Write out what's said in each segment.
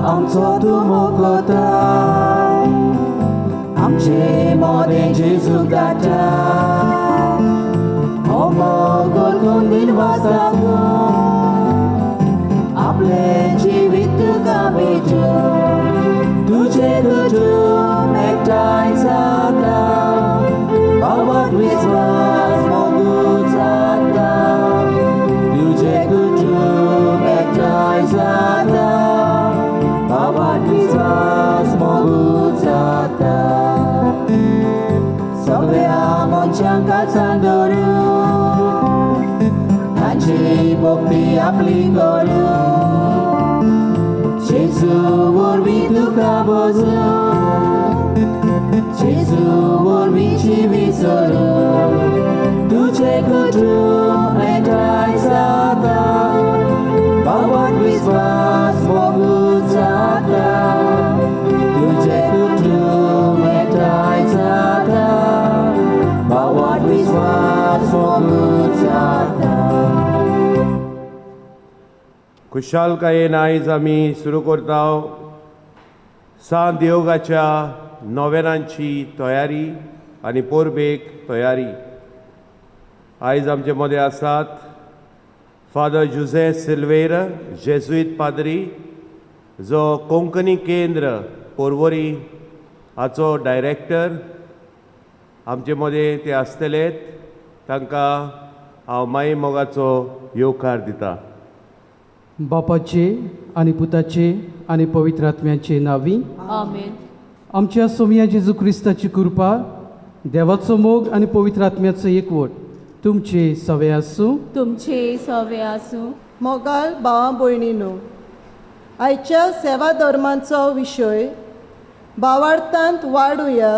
आमचो तूं मोगोताय आमचे मोदें जेजूक धाडटा हो मोगोत कोण निर्वासाक आपले जिवीत तुका भेटून तुजे कुटुंब एकठांय जाता भावात विस्वास मोगूत जाता तुजे कुटुंब एकठांय जाता भावात विस्वास मोगूत जाता सगळ्या मनशांक काळजांत धरून तांची भक्ती आपली करून जेजू वरवीं तुका बजून जेजू वरवीं जिवीत जगून तुजें कुटुंब एकठांय जाता भावांत विस्वास मोगूत जाता तुजें कुटुंब एकठांय जाता भावांत विस्वास मोगूत जाता. खुशालकायेन आयज आमी सुरू करता सांत योगाच्या नोवेनांची तयारी आनी पोरबेक तयारी. आयज आमचे मदें आसात फादर जुझे सिल्वेरा जेजुईत पाद्री जो कोंकणी केंद्र पोरवोरी हाचो डायरेक्टर. आमचे मदें ते आसतलेत तांकां हांव माई मोगाचो येवकार दिता. बापाचे आनी पुताचे आनी पवित्र आत्म्याचे नांवी आमेन. आमच्या सोम्या जेजू क्रिस्ताची कृपा देवाचो मोग आनी पवित्र आत्म्याचो एकवट तुमचे सवे आसूं. तुमचे सवे आसूं. मोगाल भावां भयणीनो, आयच्या सेवा धर्मांचो विशय भावार्थांत वाडुया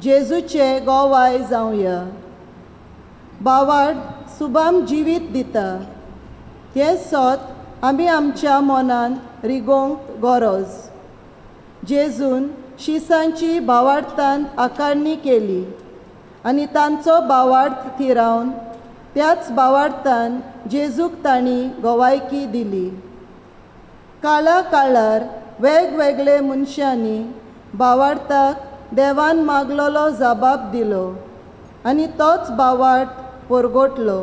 जेजूचे गोवाय जावया. भावार्थ सुबाम जिवीत दिता तें सोत आमी आमच्या मनान रिगोवंक गरज. जेजून शिसांची भावार्थांत आकारणी केली आनी तांचो भावार्थ थिरावन त्याच भावार्थान जेजूक तांणी गोवायकी दिली. काळा काळार वेगवेगळे मनशांनी भावार्थाक देवान मागलोलो जबाब दिलो आनी तोच भावार्थ परगोटलो.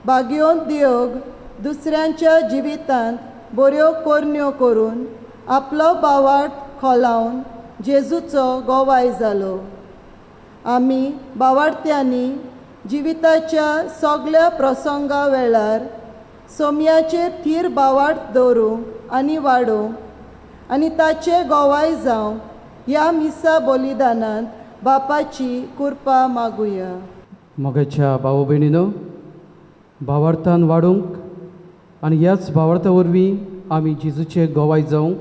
भाग्योन देग दुसऱ्यांच्या जिवितांत बऱ्यो कोरण्यो करून आपलो भावार्थ खोलावन जेजूचो गोवाय जालो. आमी भावार्थ्यांनी जिविताच्या सगळ्या प्रसंगा वेळार सोम्याचेर थीर भावार्थ दवरूंक आनी वाडोवंक आनी ताचे गोवाय जावं ह्या मिसा बलिदानांत बापाची कृपा मागुया. मोगाच्या भाव भयणीनो, भावार्थान वाडूंक आनी ह्याच भावार्था वरवीं आमी जेजूचे गोवाय जावंक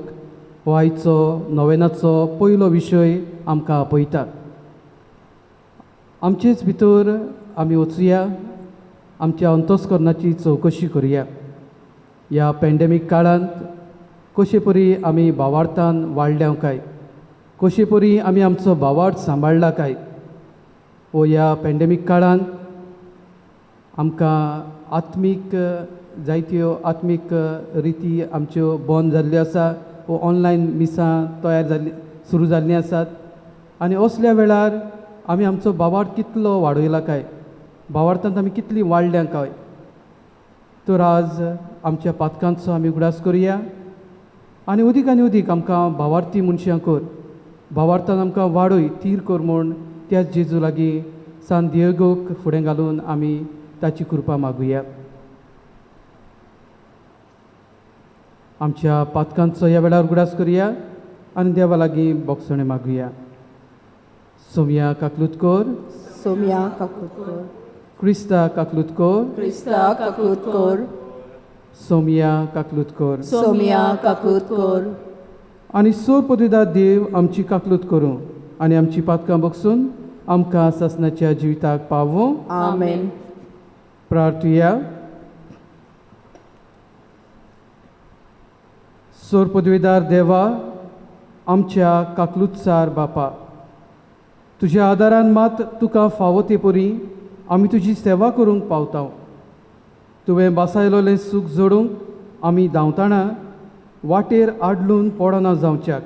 हो आयचो नोवेनाचो पयलो विशय आमकां आपयता. आमचेच भितर आमी वचुया, आमच्या अंतस्करणाची चवकशी करुया. ह्या पॅन्डेमीक काळांत कशे परी आमी भावार्थान वाडल्या काय, कशे परी आमी आमचो भावार्थ सांबाळला काय, वो ह्या पॅन्डेमीक काळांत आमकां आत्मीक जायत्यो आत्मीक रिती आमच्यो बंद जाल्ल्यो आसा वो ऑनलायन मिसां तयार जाल्ली सुरू जाल्लीं आसात. आनी असल्या वेळार आमी आमचो भावार्थ कितलो वाडयला काय, भावार्थांत आमी कितलीं वाडल्या काय, तर आज आमच्या पातकांचो आमी उगडास करुया आनी अदीक आमकां भावार्थी मनशां कर, भावार्थान आमकां वाडय थीर कर म्हूण त्याच जेजू लागीं सांत दिएगोक फुडें घालून आमी ताची कृपा मागुया. आमच्या पातकांचो ह्या वेळार उगडास करुया आनी देवा लागीं बोगसणे मागुया. सोम्या काकलूत कर, सोम्या काकूत कर, क्रिस्ता काकलूत कर, क्रिस्ता काकूत कर, सोम्या काकलूत कर. सोम्या काकूत कर. आनी सोर पदवीदार देव आमची काकलूत करूं आनी आमची पातकां बगसून आमकां सासणाच्या जिविताक पावूं. आमेन. प्रार्थुया. सोर पदवीदार देवा, आमच्या काकलूतसार बापा, तुज्या आदारान मात तुका फावो ते परी आमी तुजी सेवा करूंक पावता. तुवें बासायलोलें सूख जोडूंक आमी धांवताना वाटेर आडलून पडना जावच्याक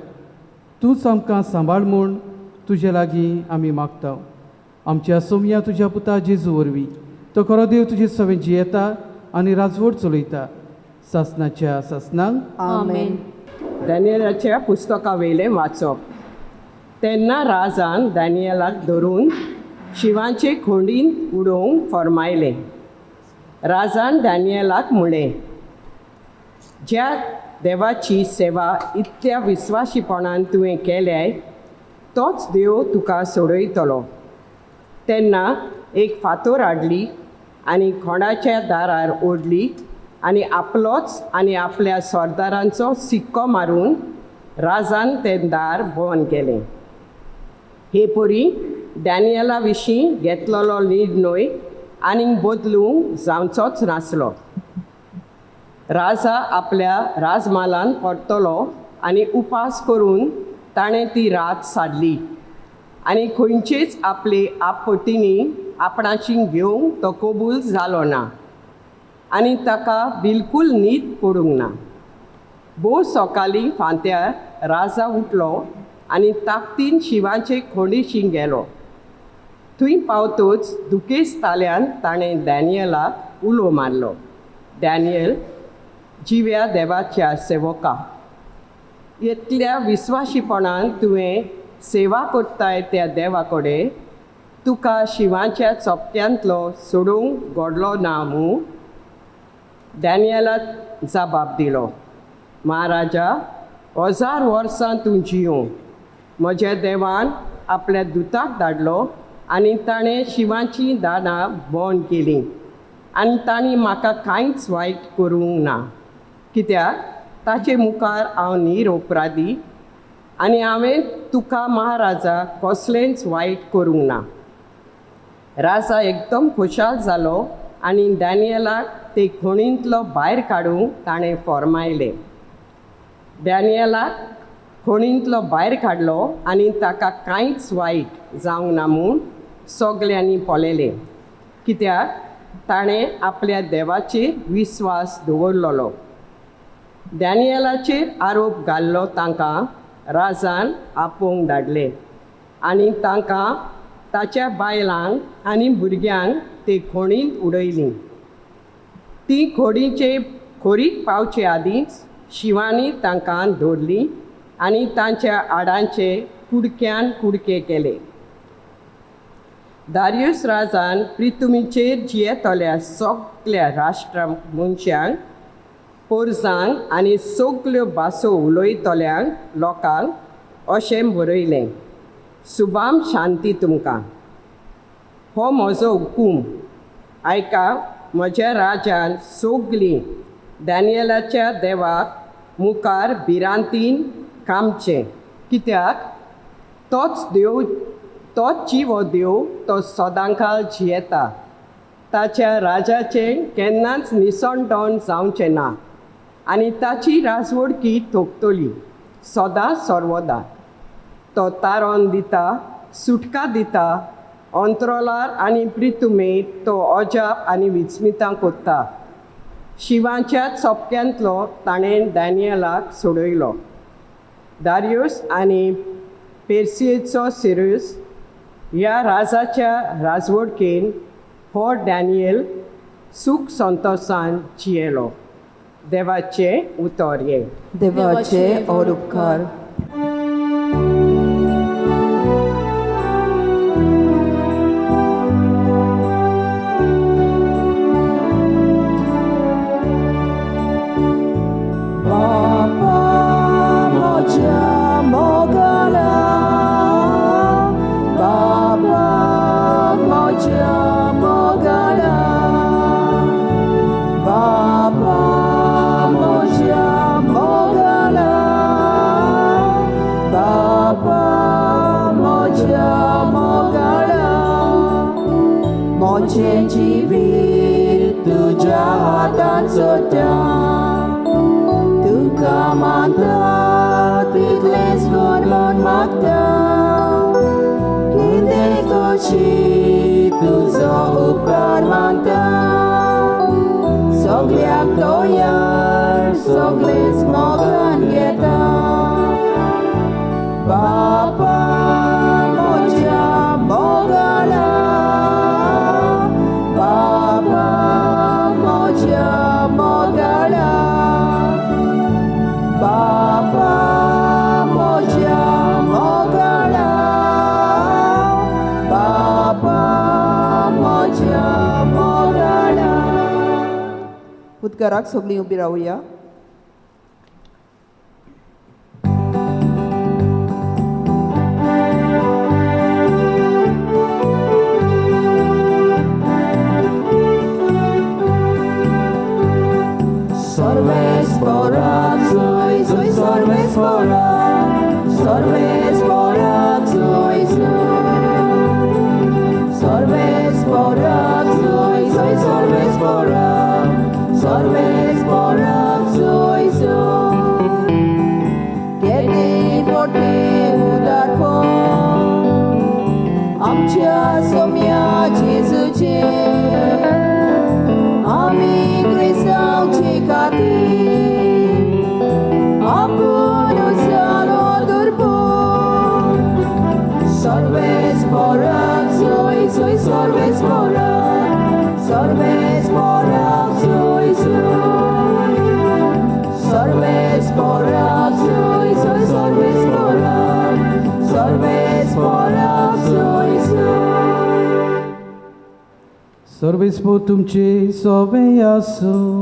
तूंच आमकां सांबाळ म्हूण तुजे लागीं आमी मागता. आमच्या सोमया तुज्या पुता जेजू वरवीं तो खरो देव तुजे सवें जियेता आनी राजवट चलयता सासणाच्या सासणांक. आमेन. दानियेलाच्या पुस्तका वयलें वाचप. तेन्ना राजान दानियेलाक धरून शिवाचे खोंडींत उडोवंक फर्मायलें. राजान दानियेलाक म्हणलें, ज्या देवाची सेवा इतल्या विस्वाशीपणान तुवें केल्या तोच देव तुका सोडयतलो. तेन्ना एक फातर हाडली आनी खोंडाच्या दारार ओडली आनी आपलोच आनी आपल्या सरदारांचो सिक्को मारून राजान तें दार बंद केलें. हे परी दानियेला विशीं घेतलेलो निर्णय आनीक बदलूंक जावचोच नासलो. राजा आपल्या राजमालान परतलो आनी उपास करून ताणें ती रात सारली आनी खंयचेच आपले आपत्तींनी आपणाची घेवंक तो कबूल जालो ना आनी ताका बिलकूल न्हीद पडूंक ना. भोव सकाळीं फांत्यार राजा उठलो आनी ताकतीन शिवाचे खोंडीशी गेलो. थंय पावतच दुखेस्ताल्यान ताणें दानियेलाक उलो मारलो. दानियल, जिव्या देवाच्या सेवका, इतल्या विस्वाशीपणान तुवें सेवा करताय त्या देवा कडेन तुका शिवाच्या चोपत्यांतलो सोडूंक घडलो ना मूं? दानियेला जबाब दिलो, महाराजा, 1000 वर्सां तूं जियों. म्हज्या देवान आपल्या दुताक धाडलो आनी ताणें शिवाची दानां बंद केलीं आनी तांणी म्हाका कांयच वायट करूंक ना. कित्याक ताचे मुखार हांव निरपराधी आनी हांवें तुका महाराजा कसलेंच वायट करूंक ना. राजा एकदम खुशाल जालो आनी दानियेलाक ते खोणींतलो भायर काडूंक ताणें फर्मायलें. दानियेलाक खोणींतलो भायर काडलो आनी ताका कांयच वायट जावंक ना म्हूण सगल्यांनी पळयलें, कित्याक ताणें आपल्या देवाचेर विस्वास दवरलेलो. दानियेलाचेर आरोप घाल्लो तांकां राजान आपोवंक धाडले आनी तांकां ताच्या बायलांक आनी भुरग्यांक ते खोणींत उडयलीं. ती खोरीक पावचे आदींच शिवानी तांकां धरलीं आनी तांच्या आडांचे कुडक्यान कुडके केले. दारियुस राजान प्रिथुमीचेर जियेतल्या सगळ्या राष्ट्र मनशांक, पोरसांक आनी सगल्यो भासो उलयतल्यांक लोकांक अशें बरयलें, सुभाम शांती तुमकां. हो म्हजो हुकूम आयका. म्हज्या राजान सगलीं दानियेलाच्या देवाक मुखार भिरांतीन कामचें, कित्याक तोच जिवो देव तो सदांकाळ जियेता. ताच्या राजाचें केन्नाच निसंडण जावचें ना आनी ताची राजवडकी थोपतली सदां सर्वदा. तो तारण दिता, सुटका दिता, अंतरोलार आनी प्रिथुमेंत तो अजाप आनी विस्मितां कोत्ता. शिवाच्या चोपक्यांतलो ताणें दानियेलाक सोडयलो. दारियुस आनी पेर्सियेचो सिरूस ह्या राजाच्या राजवडकेन हो दानियल सूख संतोशान जियेलो. देवाचें उतर हे. देवाचे और उपकार. मोचे जिवीत तुज्या हातांत सोडटा. तुका मानता तितलेंच कोण म्हूण मागता. कितें करची तुजो उपकार मागता. सगळ्याक तोयार सगळेच मोगान स्पिकराक सगळीं उबी रावया. Sorves porak, soy, soy, sorves porak, sorves porak, soy, soy. Sorves porak, soy, soy, sorves porak, soy, soy. Kiedy poty udarpon, amcia somia Jezucie, ami Kristaucie kati, apun usano durpon. Sorves porak, soy, soy, sorves porak, sorves porak, soy, soy. Sorves porak, soy, soy, sorves porak, sorves porak, soy, soy. सर्वेस्पो तुमचे सोबे आसूं.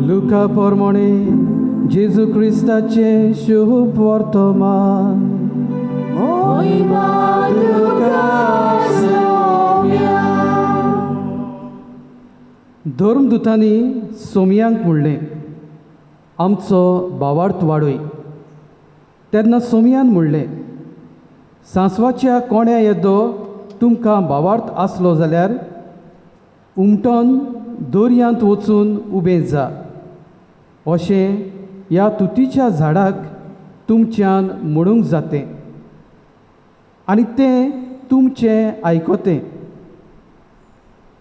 Luca प्रमाणे जेजू क्रिस्ताचे शुभ वर्तमान. Moima Duka Somia. धर्मदुतांनी सोमयांक म्हणलें, आमचो भावार्थ वाडय. तेन्ना सोमयान म्हणलें, सांसवाच्या कोण्या येदो तुमकां भावार्थ आसलो जाल्यार उमटोन दर्यांत वचून उबें जा. अशें ह्या तुतीच्या झाडाक तुमच्यान म्हणूंक जातें आनी तें तुमचें आयकतें.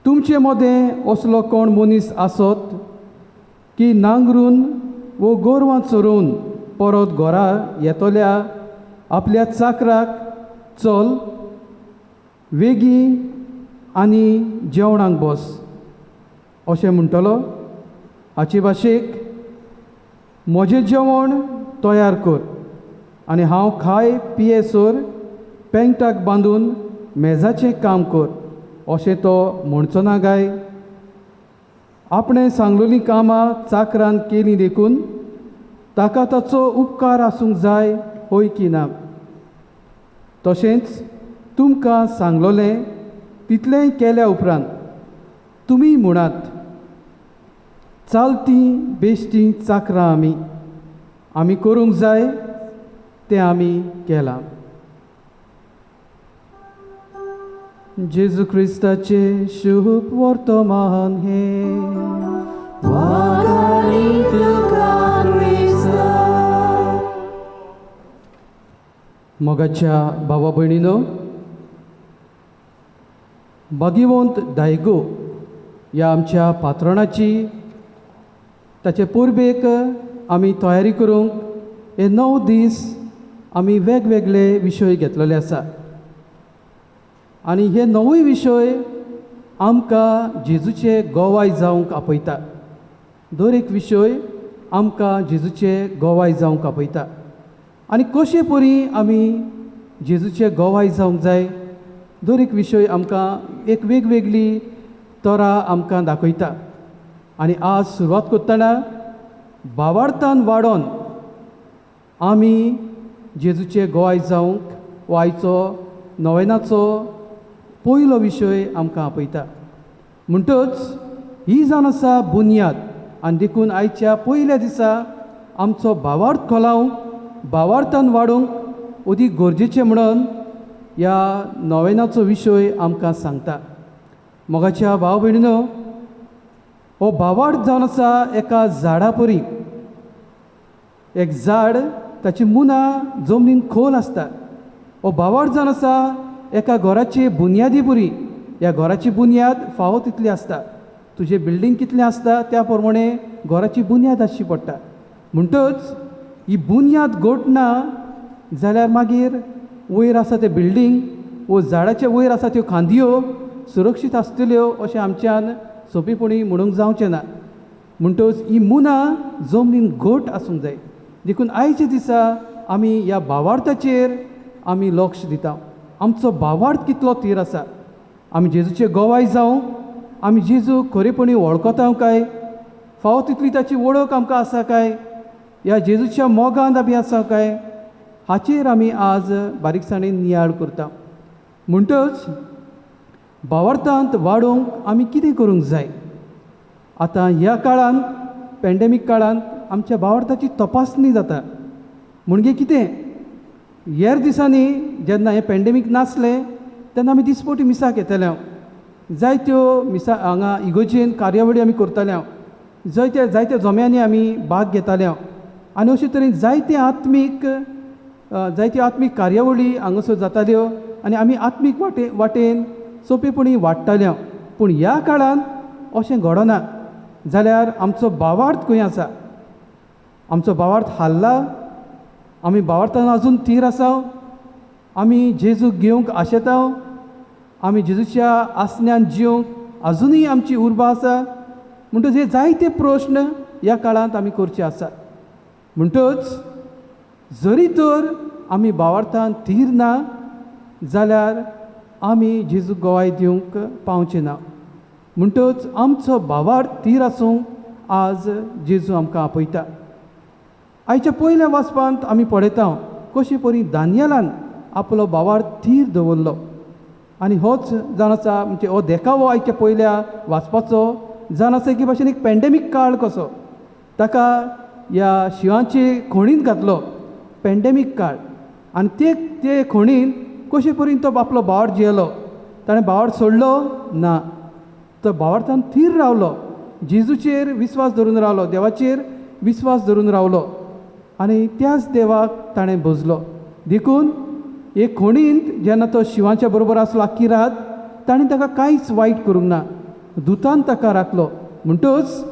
तुमचे मदें असलो कोण मनीस आसत की नांगरून वो गोरवां चरोवन परत घरा येतल्या आपल्या चाकराक चल वेगी आनी जेवणाक बस अशें म्हणटलो. हाचे भाशेक म्हजें जेवण तयार कर आनी हांव खाय पियेसर पेंगटाक बांदून मेजाचें काम कर अशें तो म्हणचो ना काय. आपणें सांगलोलीं कामां चाकरान केलीं देखून ताका ताचो उपकार आसूंक जाय होय की ना. तशेंच तुमकां सांगलोलें तितलेंय केल्या उपरांत तुमी म्हणात, चालतीं बेश्टीं चाकरां आमी करूंक जाय तें आमी केलां. जेजू क्रिस्ताचे शुभ वर्तमान हे. Wakali Duka Krista. मोगाच्या भावा भयणीनो, भागिवंत दायगो ह्या आमच्या पात्राणाची ताचे पुर्बेक आमी तयारी करूंक हे 9 दीस आमी वेगवेगळे विशय घेतलेले आसा. आनी हे 9 विशय आमकां जेजूचे गोवाय जावंक आपयता. दर एक विशय आमकां जेजूचे गोवाय जावंक आपयता. आनी कशे परी आमी जेजूचे गोवाय जावंक जाय, दर एक विशय आमकां एक वेगवेगळी तरा आमकां दाखयता. आनी आज सुरवात करतना भावार्थान वाडोन आमी जेजूचे गोवाय जावंक हो आयचो नोवेनाचो पयलो विशय आमकां आपयता. म्हणटच ही जावन आसा बुनयाद. आनी देखून आयच्या पयल्या दिसा आमचो भावार्थ खोलावंक, भावार्थान वाडूंक अदीक गरजेचें म्हणून ह्या नोवेनाचो विशय आमकां सांगता. मोगाच्या भाव भयणीनो, हो भावार्थ जावन आसा एका झाडा परी. एक झाड ताची मुनां जमनीन खोल आसता. हो भावार्थ जावन आसा एका घराची बुनयादी परी. ह्या घराची बुनयाद फावो तितली आसता. तुजे बिल्डींग कितलें आसता त्या प्रमाणे घराची बुनयाद आसची पडटा. म्हणटच ही बुनयाद घट ना जाल्यार मागीर वयर आसा तें बिल्डींग वो झाडाच्या वयर आसा त्यो खांदयो सुरक्षीत आसतल्यो अशें आमच्यान सोंपेपणी म्हणूंक जावचें ना. म्हणटच ही मुनां जमनीन घट आसूंक जाय. देखून आयच्या दिसा आमी ह्या भावार्थाचेर आमी लक्ष दिता. आमचो भावार्थ कितलो थीर आसा. आमी जेजूचे गोवाय जावं, आमी जेजू खरेपणी वळखता काय, फावो तितली ताची वळख आमकां आसा काय, ह्या जेजूच्या मोगांत आमी आसा काय, हाचेर आमी आज बारीकसाणेन नियाळ करता. म्हणटच भावार्थांत वाडोवंक आमी कितें करूंक जाय? आतां ह्या काळांत, पॅन्डेमीक काळांत आमच्या भावार्थाची तपासणी जाता. म्हणजे कितें? हेर दिसांनी जेन्ना हें पॅन्डेमीक नासलें तेन्ना आमी दिसपटी मिसाक येताले, जायत्यो मिसा हांगा इगोजेन कार्यावळी आमी करताले, जायत्या जम्यांनी आमी भाग घेताले, आनी अशे तरेन जायत्यो आत्मीक कार्यावळी हांगासर जाताल्यो आनी आमी आत्मीक वाटेन सोंपेपणी वाडटाल्यो. पूण ह्या काळांत अशें घडना. जाल्यार आमचो भावार्थ खंय आसा? आमचो भावार्थ हाल्ला? आमी भावार्थान आजून थीर आसा? आमी जेजूक घेवंक आशेता? आमी जेजूच्या आसन्यान जिवंक आजुनूय आमची उर्बा आसा? म्हणटच हे जायते प्रश्न ह्या काळांत आमी करचे आसा. म्हणटच जरी तर आमी भावार्थान थीर ना जाल्यार आमी जेजूक गोवाय दिवंक पावचे ना. म्हणटच आमचो भावार्थ थीर आसूंक आज जेजू आमकां आपयता. आयच्या पयल्या वाचपांत आमी पळयता कशे परी दानियेलान आपलो भावार्थ थीर दवरलो. आनी होच जावन आसा, म्हणजे हो देखावो आयच्या पयल्या वाचपाचो जावन आसा की भाशेन एक पॅन्डेमीक काळ कसो ताका ह्या शिवांचे खोणींत घातलो. पॅन्डेमीक काळ आनी ते खोणींत कशे परीन तो आपलो भावार्थ जियेलो. ताणें भावार्थ सोडलो ना, तो भावार्थान थीर रावलो, जेजूचेर विस्वास धरून रावलो, देवाचेर विस्वास धरून रावलो आनी त्याच देवाक ताणें भजलो. देखून एक खोणींत जेन्ना तो शिवाच्या बरोबर आसलो आख्खी रात, ताणें ताका कांयच वायट करूंक ना, दुतान ताका राखलो. म्हणटच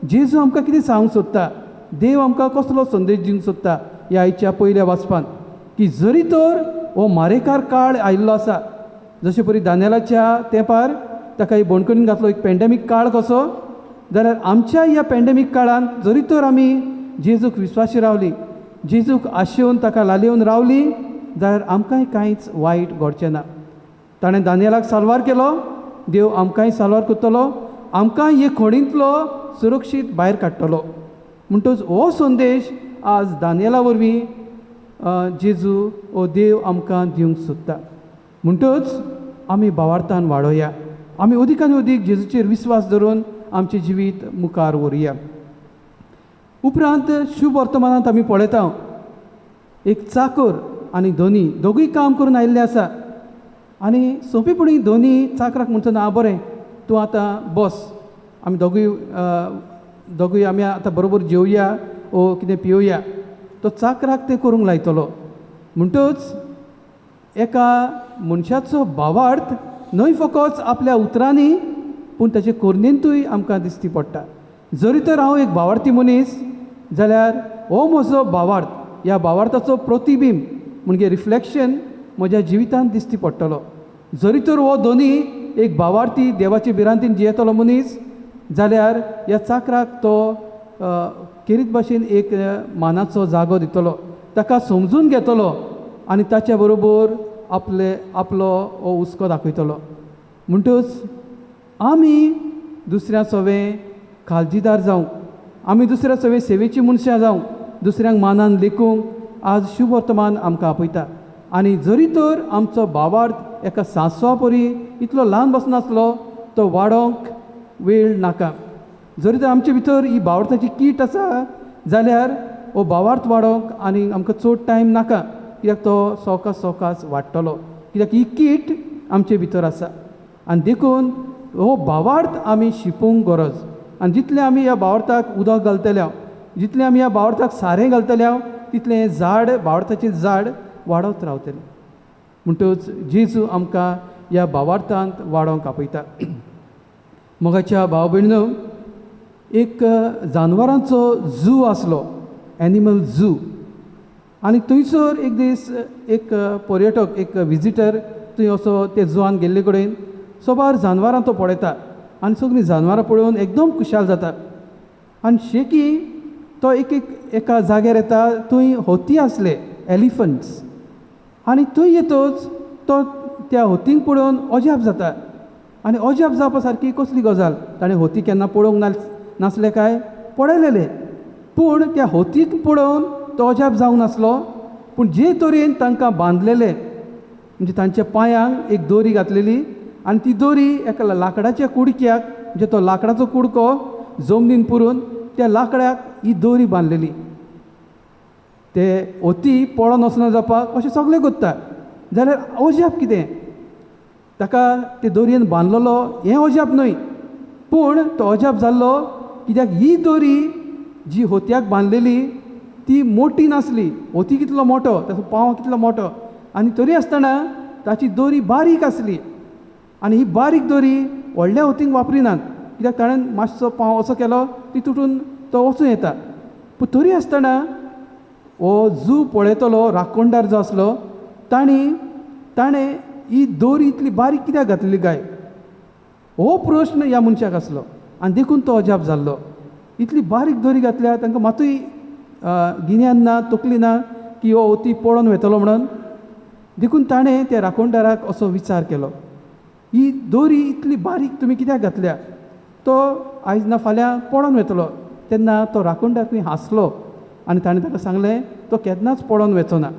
जेजू आमकां कितें सांगूंक सोदता, देव आमकां कसलो संदेश दिवंक सोदता ह्या आयच्या पयल्या वाचपांत, की जरी तर हो मारेकार काळ आयिल्लो आसा, जशे परी दानियेलाच्या तेंपार ताका एक बंडखणीन घातलो एक पॅन्डेमीक काळ कसो, जाल्यार आमच्या ह्या पॅन्डेमीक काळांत जरी तर आमी जेजूक विस्वासी रावली, जेजूक आशेवन ताका लालयेवन रावली, जाल्यार आमकांय कांयच वायट घडचें ना. ताणें दानियेलाक साल्वार केलो, देव आमकांय साल्वार करतलो, आमकांय हे खोणींतलो सुरक्षीत भायर काडटलो. म्हणटच हो संदेश आज दानियेला वरवीं जेजू हो देव आमकां दिवंक सोदता. म्हणटच आमी भावार्थान वाडोया, आमी अदीक आनी अदीक जेजूचेर विस्वास धरून आमचें जिवीत मुखार व्हरया. उपरांत शुभ वर्तमानांत आमी पळयता एक चाकर आनी धोनी दोगूय काम करून आयिल्ले आसा. आनी सोंपेपणी धोनी चाकराक म्हणटा ना, बरें तूं आतां बस, आमी दोगूय आमी आतां बरोबर जेवया ओ कितें पिवया. तो चाकराक तें करूंक लायतलो. म्हणटच एका मनशाचो भावार्थ न्हय फकत आपल्या उतरांनी पूण ताचे कोरणेंतूय आमकां दिश्टी पडटा. जरी तर हांव एक भावार्थी मनीस जाल्यार हो म्हजो भावार्थ, ह्या भावार्थाचो प्रतिबिंब म्हणजे रिफ्लेक्शन म्हज्या जिवितांत दिश्टी पडटलो. जरी तर हो धोनी एक भावार्थी देवाचे भिरांतीन जियेतलो मनीस जाल्यार ह्या चाकराक तो खेरीत भाशेन एक मानाचो जागो दितलो, ताका समजून घेतलो आनी ताच्या बरोबर आपलो हो हुस्को दाखयतलो. म्हणटच आमी दुसऱ्या सवें काळजीदार जावं, आमी दुसऱ्या सवें सेवेची मनशां जावं, दुसऱ्यांक मानान लेखूंक आज शुभ वर्तमान आमकां आपयता. आनी जरी तर आमचो भावार्थ एका सांसवा परी इतलो ल्हान बसनासलो, तो वाडोवंक वेळ नाका. जरी तर आमचे भितर ही भावार्थाची कीट आसा जाल्यार हो भावार्थ वाडोवंक आनी आमकां चड टायम नाका, कित्याक तो सवकास वाडटलो, कित्याक ही कीट आमचे भितर आसा. आनी देखून हो भावार्थ आमी शिपोवंक गरज. आनी जितले आमी ह्या भावार्थाक उदक घालतले, जितले आमी ह्या भावार्थाक सारें घालतले, तितलें हें झाड, भावार्थाचें झाड वाडत रावतलें. म्हणटच जेजू आमकां ह्या भावार्थांत वाडोवंक आपयता. मोगाच्या भाव भयणीनो, एक जानवरांचो झू आसलो, एनिमल झू. आनी थंयसर एक दीस एक पर्यटक, एक विजिटर थंय असो ते झूआन गेल्ले कडेन सोबार जानवरां तो पळयता आनी सगळीं जानवरां पळोवन एकदम खुशाल जाता. आनी शेकी तो एका जाग्यार येता, थंय हत्ती आसले, एलिफंट्स. आनी थंय येतच तो त्या हत्तींक पळोवन अजाप जाता आनी अजाप जावपा सारकी कसली गजाल. ताणें होती केन्ना पळोवंक नासले काय, पळयलेले. पूण त्या होतीक पळोवन तो अजाप जावंक नासलो. पूण जे तरेन तांकां बांदलेले, म्हणजे तांच्या पांयांक एक दोरी घातलेली आनी ती दोरी एका लाकडाच्या कुडक्याक, म्हणजे तो लाकडाचो कुडको जमनीन पुरून त्या लाकड्याक ही दोरी बांदलेली. ते होती पळोवन वचना जावपाक अशें सगळें करता. जाल्यार अजाप कितें, ताका ते दोरयेन बांदलेलो हें अजाप न्हय. पूण तो अजाप जाल्लो कित्याक ही दोरी जी होत्याक बांदलेली ती मोठी नासली. होती कितलो मोठो, ताचो पांव कितलो मोठो, आनी तरी आसतना ताची दोरी बारीक आसली. आनी ही बारीक दोरी व्हडल्या होतींक वापरिनात, कित्याक ताणें मातसो पांव असो केलो ती तुटून तो वचूं येता. पूण तरी आसतना हो जू पळयतलो राखणदार जो आसलो ताणें ही दोरी इतली बारीक कित्याक घातली काय, हो प्रश्न ह्या मनशाक आसलो. आनी देखून तो अजाप जाल्लो. इतली बारीक दोरी घातल्या तांकां मातूय गिन्यान ना, तकली ना की हो होती पळोवन वेतलो म्हणून. देखून ताणें त्या राखणदाराक असो विचार केलो, ही दोरी इतली बारीक तुमी कित्याक घातल्या, तो आयज ना फाल्यां पळोवन वेतलो. तेन्ना तो राखणदार थंय हांसलो आनी ताणें ताका सांगलें तो केन्नाच पळोवन वेचना.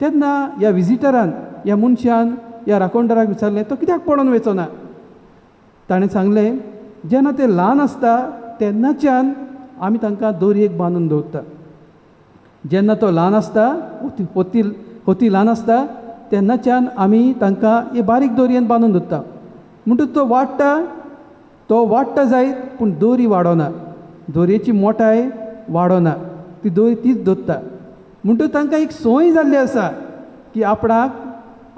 तेन्ना ह्या विजिटरान, ह्या मनशान ह्या राखणदाराक विचारलें तो कित्याक पळोवन वेचना. ताणें सांगलें जेन्ना ते ल्हान आसता तेन्नाच्यान आमी तांकां दोरयेक बांदून दवरता. जेन्ना तो ल्हान आसता, होती ल्हान आसता तेन्नाच्यान आमी तांकां हे बारीक दोरयेन बांदून दवरता. म्हणटच तो वाडटा जायत पूण दोरी वाडना, दोरयेची मोठाय वाडना, ती दोरी तीच दवरता. म्हणटच तांकां एक संवय जाल्ली आसा की आपणाक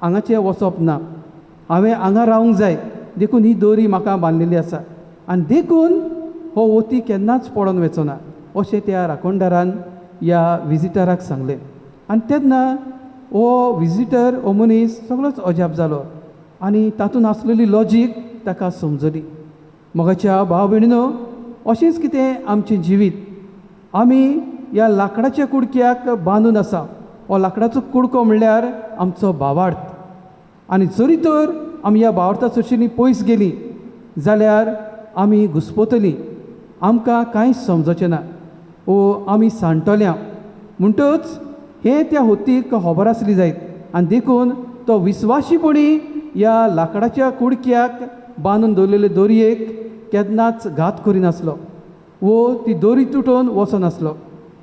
हांगाचें वचप ना, हांवें हांगा रावंक जाय, देखून ही दोरी म्हाका बांदलेली आसा. आनी देखून हो वती केन्नाच पळोवन वेचना अशें त्या राखणदारान ह्या विजिटराक सांगलें. आनी तेन्ना हो विजिटर, हो मनीस सगळोच अजाप जालो आनी तातूंत आसलेली लॉजीक ताका समजली. मोगाच्या भाव भयणीनो, अशेंच कितें आमचें जिवीत. आमी ह्या लाकडाच्या कुडक्याक बांदून आसा. हो लाकडाचो कुडको म्हणल्यार आमचो भावार्थ. आनी जरी तर आमी ह्या भावार्था चडशीं पयस गेलीं जाल्यार आमी घुस्पतलीं, आमकां कांयच समजचें ना, वो आमी सांडटल्या. म्हणटच हें त्या होतीक खबर आसली जायत. आनी देखून तो विस्वाशीपणी ह्या लाकडाच्या कुडक्याक बांदून दवरलेले दोरयेक केन्नाच घात करिनासलो, वो ती दोरी तुटोवन वचनासलो.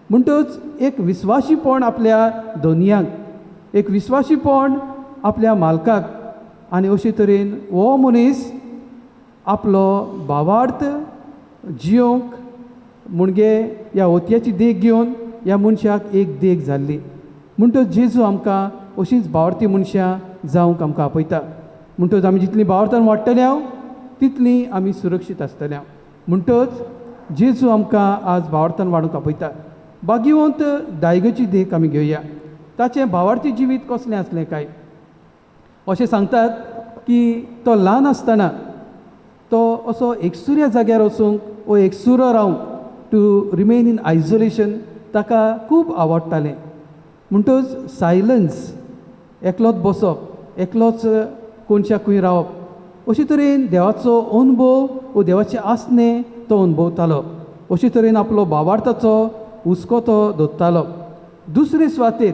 म्हणटच एक विस्वाशीपण आपल्या दोनयांक, एक विस्वाशीपण आपल्या मालकाक. आनी अशे तरेन हो मनीस आपलो भावार्थ जियोंक म्हणजे ह्या होतयाची देख घेवन ह्या मनशाक एक देख जाल्ली. म्हणटच जेजू आमकां अशींच भावार्थी मनशां जावंक आमकां आपयता. म्हणटच आमी जितलीं भावार्थान वाडटल्या तितलीं आमी सुरक्षीत आसतल्या. म्हणटच जेजू आमकां आज भावार्थान वाडूंक आपयता. भाग्यवंत दायगची देख आमी घेवया. ताचें भावार्थी जिवीत कसलें आसलें काय. अशें सांगतात की तो ल्हान आसतना तो असो एकसुऱ्या जाग्यार वचूंक वो एकसुरो रावंक, टू रिमेन इन आयसोलेशन, ताका खूब आवडटालें. म्हणटच सायलन्स, एकलोच बसप, एकलोच कोणशाक खंय रावप, अशे तरेन देवाचो अनुभव वो देवाचे आसने तो अनुभवतालो. अशे तरेन आपलो भावार्थाचो हुस्को तो दवरतालो. दुसरे सुवातेर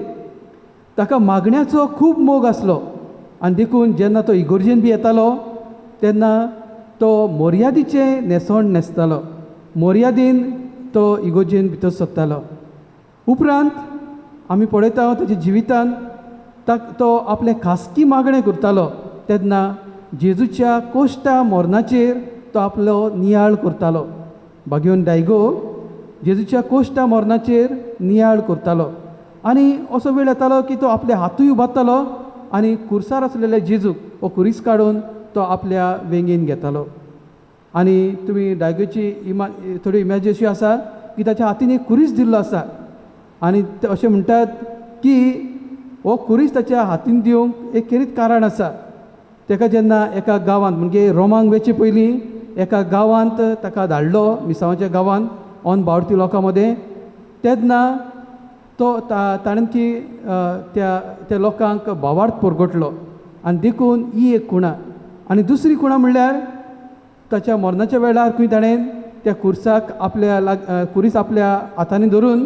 ताका मागण्याचो खूब मोग आसलो. आनी देखून जेन्ना तो इगोर्जेन बी येतालो तेन्ना तो मोर्यादेचें न्हेसोण न्हेसतालो. मोर्यादेन तो इगोर्जेन भितर सरतालो. उपरांत आमी पळयता ताच्या जिवितान तो आपलें खासगी मागणें करतालो तेन्ना जेजूच्या कोश्टा मरणाचेर तो आपलो नियाळ करतालो. भाग्यवन दायगो जेजूच्या कोश्टा मरणाचेर नियाळ करतालो. आनी असो वेळ येतालो की तो आपले हातूय उबारतालो आनी खुर्सार आसलेले जेजूक हो खुरीस काडून तो आपल्या वेंगेन घेतालो. आनी तुमी दायगोची थोडी इमेज अशी आसा की ताच्या हातीन एक खुरीस दिल्लो आसा आनी अशें म्हणटात की हो खुरीस ताच्या हातीन दिवंक एक खेरीत कारण आसा. ताका जेन्ना एका गांवांत म्हणजे रोमांक वेचे पयलीं एका गांवांत ताका धाडलो, मिसांवाच्या गांवांत ऑन भावार्थी लोकां मदें, तेन्ना तो ताणें की त्या लोकांक भावार्थ परगटलो. आनी देखून ही एक खुणा आनी दुसरी खुणा म्हणल्यार ताच्या मरणाच्या वेळारकूय ताणें त्या कुर्साक कुरीस आपल्या हातांनी धरून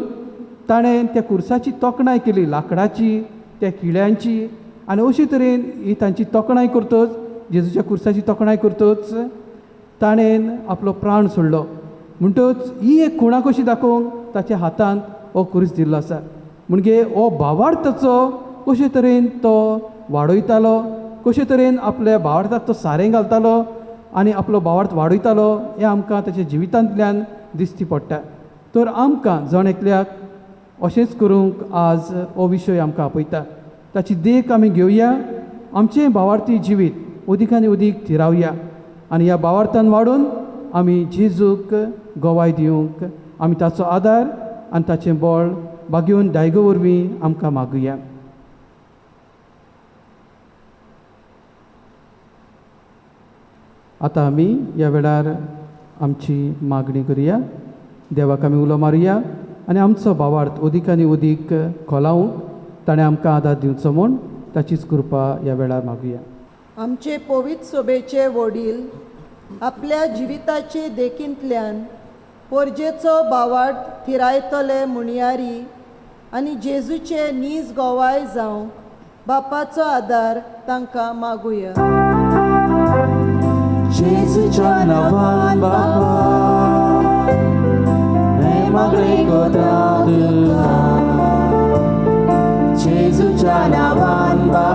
ताणें त्या कुर्साची तोखणाय केली, लाकडाची, त्या किळ्यांची. आनी अशे तरेन ही तांची तोखणाय करतच, जेजूच्या कुर्साची तोखणाय करतच ताणें आपलो प्राण सोडलो. म्हणटच ही एक खुणा कशी दाखोवंक ताच्या हातांत हो कुरीस दिल्लो आसा. म्हणजे हो भावार्थाचो कशे तरेन तो वाडयतालो, कशे तरेन आपल्या भावार्थाक तो सारें घालतालो आनी आपलो भावार्थ वाडयतालो हें आमकां ताच्या जिवितांतल्यान दिश्टी पडटा. तर आमकां जण एकल्याक अशेंच करूंक आज हो विशय आमकां आपयता. ताची देख आमी घेवया, आमचें भावार्थी जिवीत अदीक आनी अदीक थिरावया आनी ह्या भावार्थान वाडून आमी जेजूक गोवाय दिवंक आमी ताचो आदार आनी ताचें बळ भाग्योन दायगो वरवीं आमकां मागुया. आतां आमी ह्या वेळार आमची मागणी करुया, देवाक आमी उलो मारुया आनी आमचो भावार्थ अदीक आनी अदीक खोलावंक ताणें आमकां आदार दिवचो म्हूण ताचीच कृपा ह्या वेळार मागुया. आमचे पवित्र सोबेचे वडील आपल्या जिविताचे देखींतल्यान पोरजेचो भावार्थ थिरायतले म्हणयारी आनी जेजूचे नीज गोवाय जावं बापाचो आदार तांकां मागुया. जेजूच्या नांवान बाबा हे मागणे करता तुका. जेजूच्या नांवान बाबा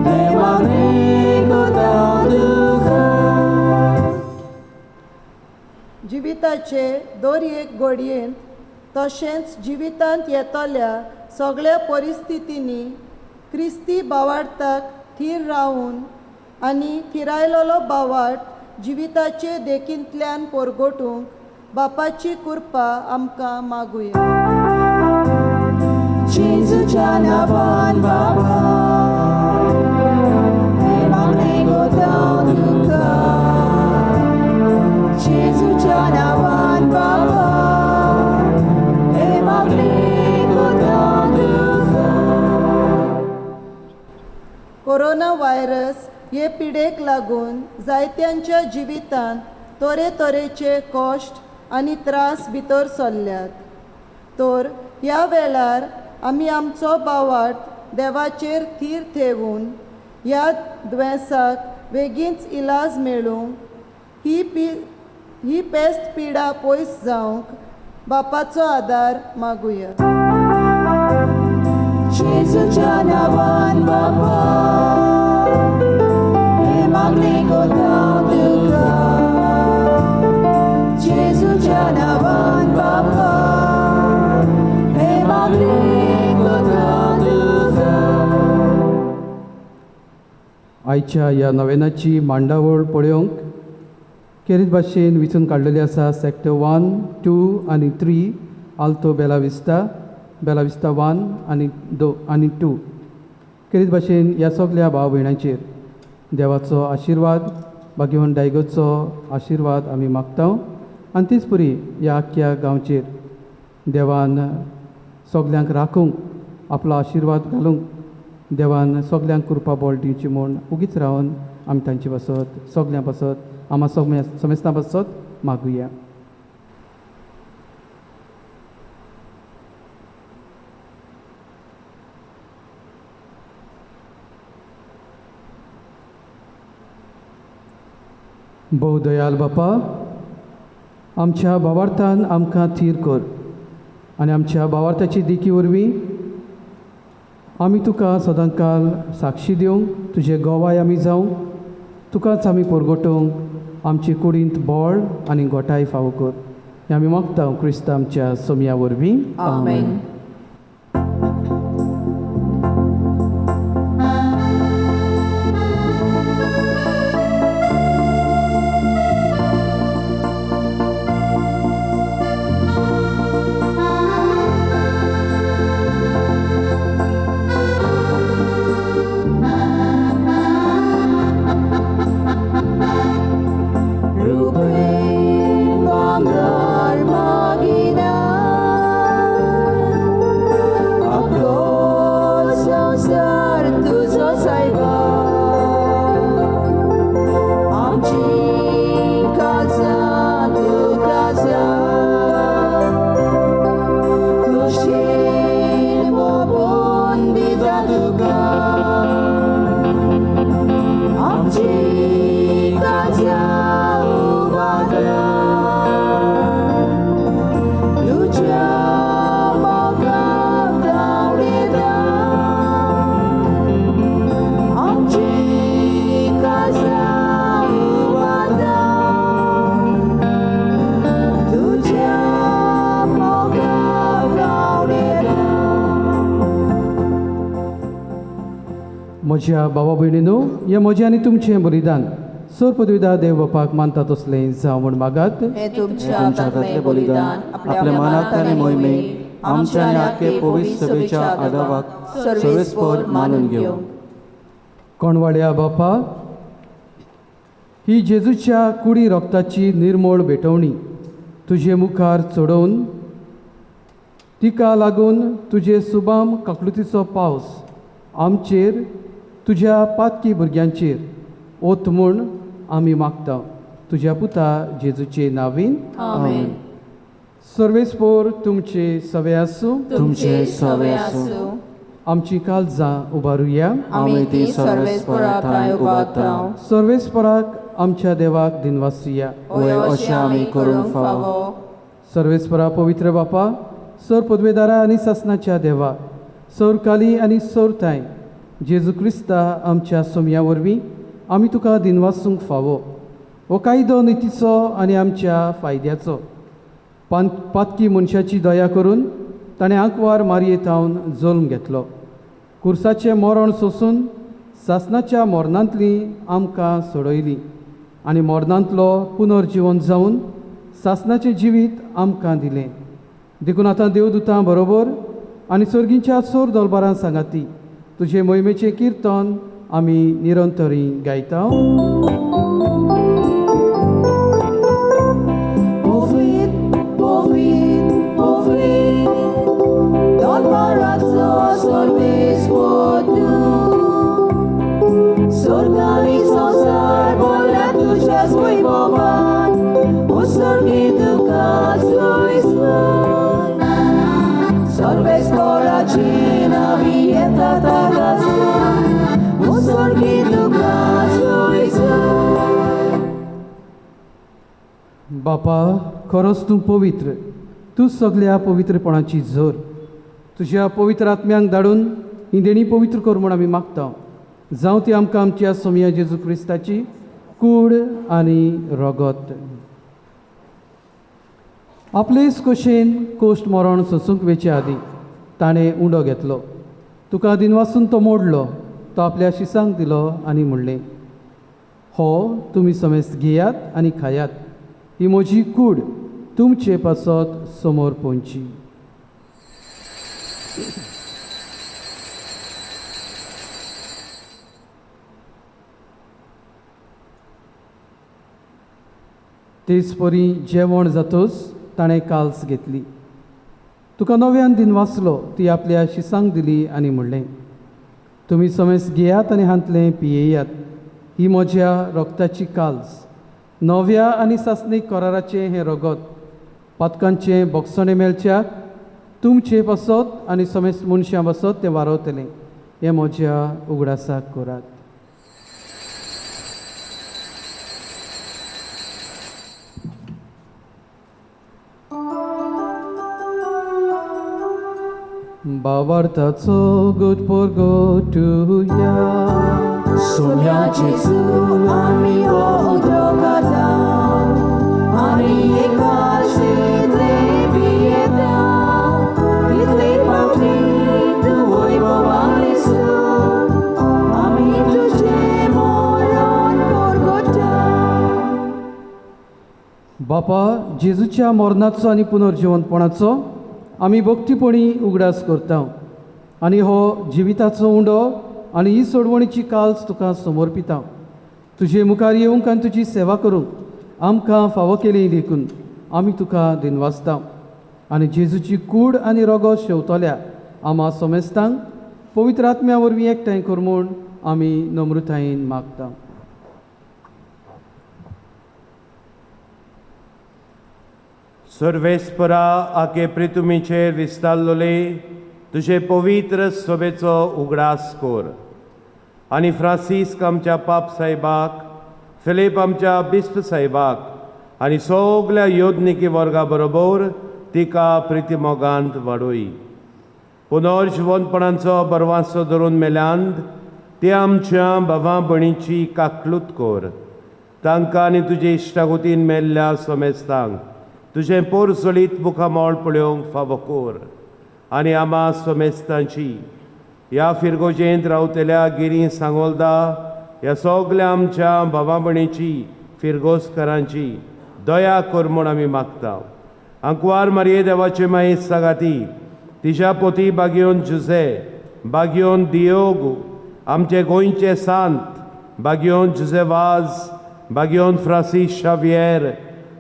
हे मागणे करता तुका. जिविताचे दर एक घडयेंत तशेंच जिवितांत येतल्या सगळ्या परिस्थितींनी क्रिस्ती भावार्थाक थीर रावून आनी थिरायलोलो भावार्थ जिविताचे देखींतल्यान परगटूंक बापाची कृपा आमकां मागुया. जेजूच्या नांवान बाबा हे मागणे करता तुका. जेजूच्या नांवान बाबा हे मागणे करता तुका. कोरोना व्हायरस हे पिडेक लागून जायत्यांच्या जिवितांत तरेतरेचे कश्ट आनी त्रास भितर सरल्यात. तर ह्या वेळार आमी आमचो भावार्थ देवाचेर थीर ठेवून ह्या दुयेंसाक बेगीनच इलाज मेळूंक ही पेस्त पिडा पयस जावंक बापाचो आदार मागुया. जेजूच्या नांवान बाबा हे मागणे करता तुका. जेजूच्या नांवान बाबा हे मागणे करता तुका. आयच्या ह्या नवेनाची मांडावळ पळोवंक केरीत भाशेन विचून काडलेली आसा. सॅक्टर 1, 2 आनी 3 आल्तो बेला विस्ता 1 आनी 2. केरीत भाशेन ह्या सगळ्या भाव भयणांचेर देवाचो आशिर्वाद भाग्यवन दायगोचो आशिर्वाद आमी मागता आनी तीच परी ह्या आख्या गांवचेर देवान सगल्यांक राखूंक आपलो आशिर्वाद घालूंक देवान सगल्यांक कृपा बळ दिवची म्हूण उगीच रावन आमी तांचे पासत सगल्यां पासत आमा समेस्तां पासत मागुया. भोव दयाल बापा, आमच्या भावार्थान आमकां थीर कर आनी आमच्या भावार्थाची देखी वरवीं आमी तुका सदांकाल साक्षी दिवंक तुजे गोवाय आमी जावं तुकाच आमी परगटोवंक आमची कुडींत बळ आनी गोठाय फावो कर. हें आमी मागता क्रिस्ता आमच्या सोमया वरवीं. आमेन. Ruben bangar magina म्हज्या भावा भयणीनो, हें म्हजें आनी तुमचें बलिदान सर पदवीदार देव बापाक मानता तसलें जावं म्हण मागात. हे तुमच्या तुमच्या हातांतलें बलिदान आपल्या मनात आनी मोहिमेक आमच्या आनी आख्खे पवित्र सभेच्या आदाराक सर्वेस्पर मानून घेवं. कोणवाड्या बापा, ही जेजूच्या कुडी रक्ताची निर्मळ भेटवणी तुजे मुखार चडोवन तिका लागून तुजे सुबाम काकलुतीचो पावस आमचेर तुज्या पातकी भुरग्यांचेर ओत म्हूण आमी मागता. तुज्या पुता जेजूचे नांवीन आमेन. सर्वेस्पोर तुमचे सवे आसूं. तुमचे सवे आसूं. आमची काळजां उबारुया. आमी ती सर्वेस्परांत उबारतांव. सर्वेस्पराक आमच्या देवाक दिनवासिया. ओय अशें आमी करूंक फावो. सर्वेस्परा पवित्र बापा, सर पदवेदारा आनी सासणाच्या देवा, सौर काली आनी सौर ताय जेजू क्रिस्ता आमच्या सोम्या वरवीं आमी तुका दिनवासूंक फावो. हो कायदो नितीचो आनी आमच्या फायद्याचो. पातकी मनशाची दया करून ताणें आंकवार मारयेतावन जल्म घेतलो. कुर्साचें मरण सोंसून सासणाच्या मरणांतली आमकां सोडयली आनी मरणांतलो पुनर्जीवन जावन सासणाचें जिवीत आमकां दिलें. देखून आतां देवदूतां बरोबर आनी सर्गीच्या सोर दरबारां सांगाती तुजे मोहिमेचें किर्तन आमी निरंतरी गायता. Povit, povit, povit, dodbaraco सर्वेस्पर तूं. स्वर्गानी संसार भरला तुझ्याच वैभवान, उसर्गी तुका सोयीस्कर. सर्वेस्पराची नावी येतात आकाशांत, उसर्गी तुका सोयीस्कर. बापा, खरोच तूं पवित्र. तूं सगळ्या पवित्रपणाची झर. तुज्या पवित्र आत्म्यांक धाडून ही देणी पवित्र कर म्हूण आमी मागता. जावं ती आमकां आमच्या सोम्या जेजू क्रिस्ताची कूड आनी रगत. आपलेच कशेन कोश्ट मरण सोंसूंक वेचे आदीं ताणें उंडो घेतलो. तुका दिनवासून तो मोडलो. तो आपल्या शिसांक दिलो आनी म्हणलें, हो तुमी समेस्त घेयात आनी खायात. ही म्हजी कूड तुमचे पासत समोर पोंची. तेच परी जेवण जातच ताणें काल्स घेतली. तुका नव्यान दिनवासलो ती आपल्या शिसांक दिली आनी म्हणलें, तुमी समेस्त घेयात आनी हांतलें पियेयात. ही म्हज्या रक्ताची काल्स, नव्या आनी सासणीक कराराचें हें रगत, पातकांचें बोगसणें मेलच्याक तुमचे पासत आनी समेस्त मनशां पासत तें वारवतलें. हें म्हज्या उगडासाक करात. भावार्थाचो गुटपोरगोटुया. सोम्या जेजू आमी हो उदोगाता, आनी एकाचेंतले पियेता. तितले पावटी तूं वैभवान येसू, आमी तुजें मरण परगटा. बापा, जेजूच्या मरणाचो आनी पुनर्जीवनपणाचो आमी भक्तीपणी उगडास करता आनी हो जिविताचो उंडो आनी ही सोडवणीची काल्स तुका समर्पिता. तुजे मुखार येवंक आनी तुजी सेवा करूंक आमकां फावो केली देखून आमी तुका दिनवासता. आनी जेजूची कूड आनी रगत शेवतल्या आम्हा समेस्तांक पवित्र आत्म्या वरवीं एकठांय कर म्हूण आमी नम्रतायेन मागता. सर्वेस्परा आके प्रितुमीचेर विस्तारलोले तुजे पवित्र सभेचो उगडास कर. आनी फ्रांसीस आमच्या पाप साहेबाक, फिलीप आमच्या बिस्प साहेबाक आनी सगल्या योधनिकी वर्गा बरोबर तिका प्रितीमोगांत वाडोय. पुनर्जीवनपणाचो बरवांसो धरून मेल्यांत ते आमच्या भावां भयणीची काकलूत कर. तांकां आनी तुजे इश्टागोतीन मेल्ल्या समेस्तांक तुजें पोरसळीत मुखामोळ पळोवंक फावो कर. आनी आम्हा समेस्तांची ह्या फिरगोजेंत रावतल्या गिरी सांगोलदा ह्या सगल्या आमच्या भावा भयणीची फिरगोसकरांची दया कर म्हूण आमी मागता. अंकवार मारये देवाचे माई सगाती तिच्या पोती बागयोन जुझे, बागयोन दियोगू, आमचे गोंयचे सांत बागयोन जुझे वाज, बागयोन फ्रांसीस शावियर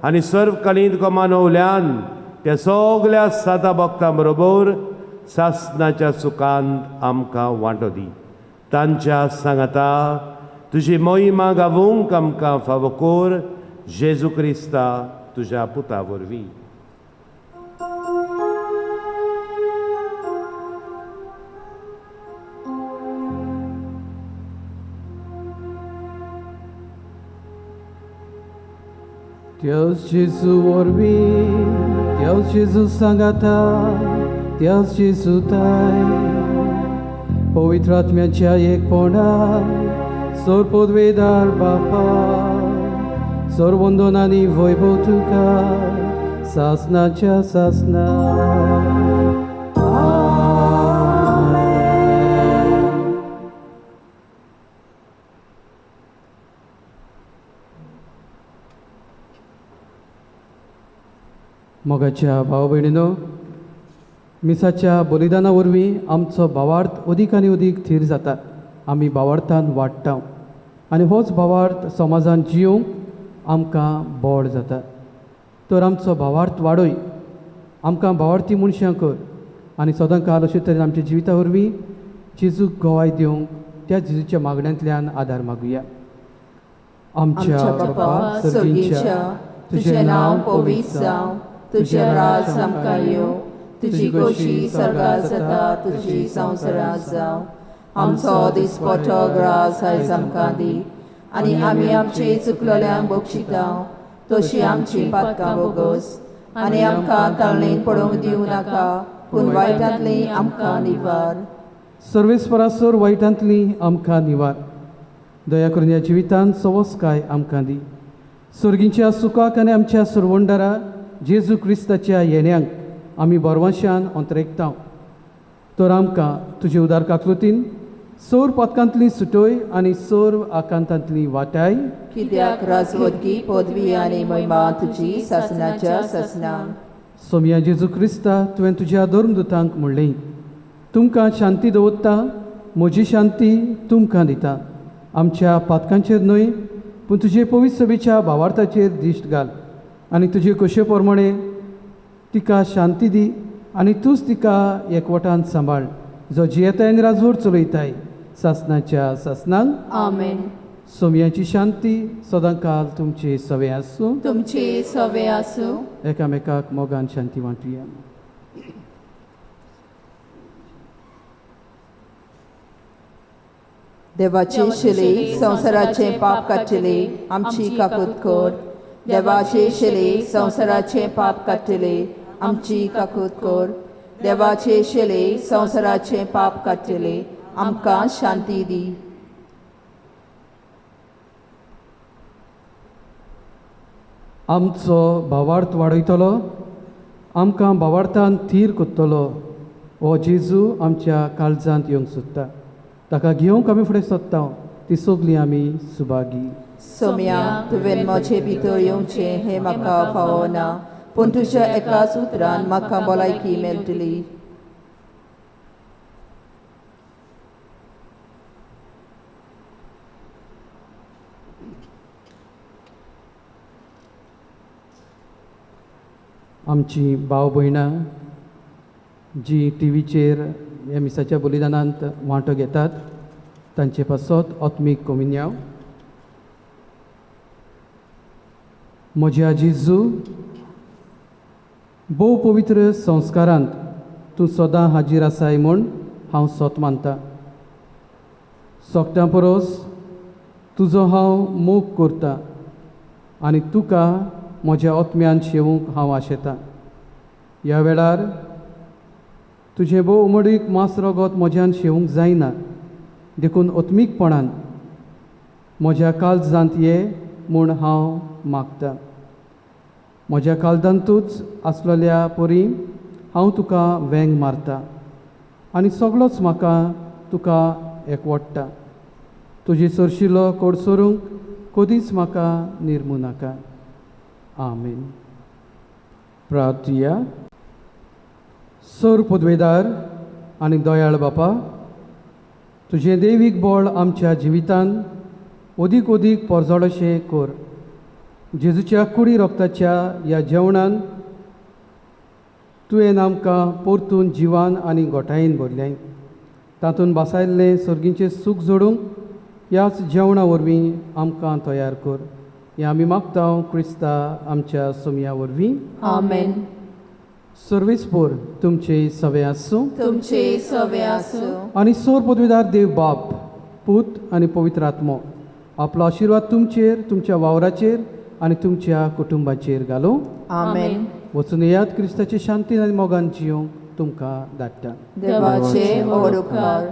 आनी सर्व कालीन गोमानवल्यान त्या सगल्या साता भक्तां बरोबर सासणाच्या सुखांत आमकां वांटो दी. तांच्या सांगाता तुजी मोहिमा गावूंक आमकां फावो कर. जेजू क्रिस्ता तुज्या पुता वरवीं. Deus Jesus orbi, Deus Jesus sangata, Deus Jesus tai, पवित्र आत्म्याच्या एकपणात सोर पदवेदार बापा, सोर वंदनांनी वैभव तुका सासनाच्या सासना. मोगाच्या भाव भयणीनो, मिसाच्या बलिदाना वरवीं आमचो भावार्थ अदीक आनी अदीक थीर जाता. आमी भावार्थान वाडटा आनी होच भावार्थ समाजान जियोंक आमकां बोड जाता. तर आमचो भावार्थ वाडय, आमकां भावार्थी मनशां कर आनी सदां काल अशे तरेन आमच्या जिविता वरवीं जेजूक गोवाय दिवंक त्या जेजूच्या मागण्यांतल्यान आदार मागुया. आमच्या बापा सर्गीच्या, तुझें नांव पवित्र जावं, तुझें राज आमकां येवं, तुजी खोशी स्वर्गांत जाता तुजी संवसारांत जावं. आमचो दिसपट्टो ग्रास आयज आमकां दी आनी आमी आमचे चुकलोल्यांक बक्षिता तशी आमची पातकां बोगस आनी आमकां ताळणेन पडोवंक दिवं नाका पूण वायटांतली आमकां निवार. सर्वेस्परासोर वायटांतली आमकां निवार. दया करून ह्या जिवितांत सवस्काय आमकां दी. सर्गीच्या सुखाक आनी आमच्या सुरवंडारा जेजू क्रिस्ताच्या येण्याक आमी बोरवाशान अंतरेकता. तर आमकां तुजे उदार काकलुतीन सोर पदकांतली सुटोय आनी सोर आकांतांतली वाटाय. कित्याक राजवडगी पदवी आनी महिमा तुजी सासनाच्या सासनान. सोम्या जेजू क्रिस्ता तुवें तुज्या धर्मदुतांक म्हणलें, तुमकां शांती दवरता, म्हजी शांती तुमकां दिता. आमच्या पातकांचेर न्हय पूण तुजे पवित्र सभेच्या भावार्थाचेर दिश्ट घाल आनी तुजे कशे प्रमाणे तिका शांती दी आनी तूंच तिका एकवटान सांबाळ, जो जियेताय आनी राजवट चलयताय सासनाच्या सासनान. आमेन. सोम्याची शांती सदां काल तुमचे सवे आसूं. तुमची सवे आसूं. एकामेकाक मोगान शांती वांटुया. देवाची शिले संवसाराचे पाप काडटले आमची काकूत कर. देवाचे शिले संवसाराचे पाप काडटले आमची काकूत कर. देवाचे शिले संवसाराचे पाप काडटले आमकां शांती दी. आमचो भावार्थ वाडयतलो, आमकां भावार्थान थीर कोत्तलो हो जेजू आमच्या काळजांत येवंक सोदता. ताका घेवंक आमी फुडें सोदता. ती सगलीं आमी सुभागी. सोम्या, तुवें म्हजे भितर येवचें हें म्हाका फावो ना पूण तुज्या एकाच उतरान म्हाका भलायकी मेळटली. आमची भाव भयणां जी टीव्हीचेर ह्या मिसाच्या बलिदानांत वांटो घेतात तांचे पासत आत्मीक कोमुन्याव. म्हज्या जेजू, भोव पवित्र संस्कारांत तूं सदां हाजीर आसाय म्हूण हांव सोत मानतां. सोगट्यां परस तुजो हांव मोग करतां आनी तुका म्हज्या आत्म्यान शेवूंक हांव आशेतां. ह्या वेळार तुजें भोव उमडीक मास रगत म्हज्यान शेवूंक जायना देखून आत्मीकपणान म्हज्या काळजांत ये म्हूण हांव मागतां. म्हज्या काळजांतूच आसलेल्या परी हांव तुका वेंग मारतां आनी सगळोच म्हाका तुका एकवडटा. तुजी सरशिलो कोडसरूंक कधीच म्हाका निर्मू नाका. आमीन. प्रार्थया. सर पदवेदार आनी दयाळ बापा, तुजें दैवीक बळ आमच्या जिवितांत अदीक अदीक परजोळशें कर. जेजूच्या कुडी रोगताच्या ह्या जेवणान तुवें आमकां परतून जिवान आनी गोठायेन भरलें. तातूंत बासायल्लें सर्गीचें सूख जोडूंक ह्याच जेवणा वरवीं आमकां तयार कर. हें आमी मागता क्रिस्ता आमच्या सोमया वरवीं. आमेन. सर्वेस्पोर तुमचे सवे आसूं. तुमचे सवे आसूं. आनी सोर पदवीदार देव बाप, पूत आनी पवित्र आत्मो आपलो आशिर्वाद तुमचेर, तुमच्या वावराचेर आनी तुमच्या कुटुंबाचेर घालूं. आमेन. वचून येयात क्रिस्ताचे शांतीन आनी मोगान जियोंक तुमकां धाडटा. देवाचे व्हड उपकार.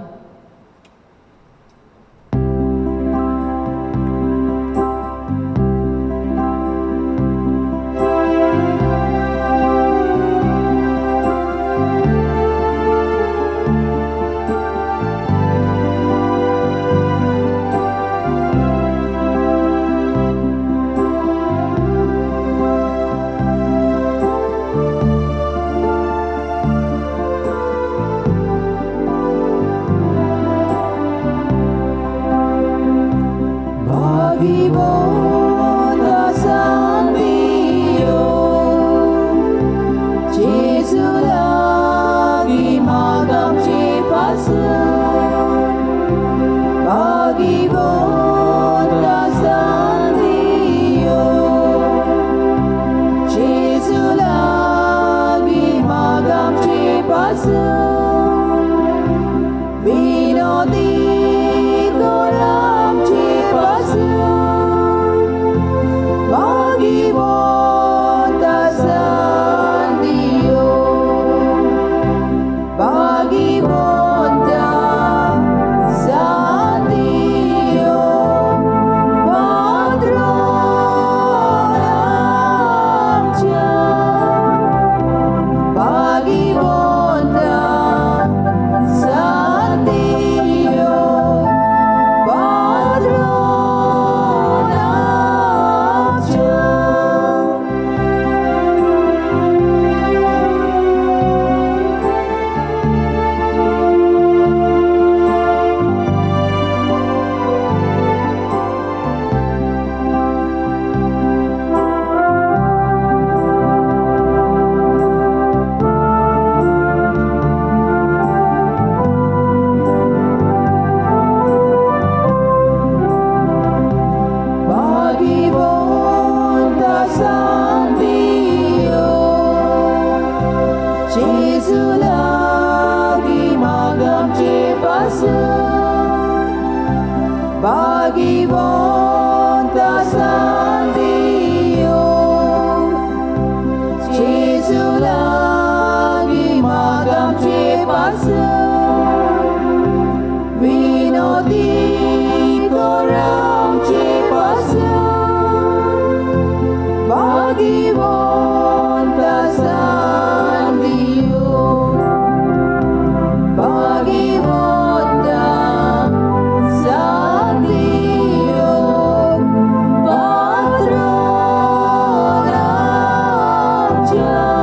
Patron,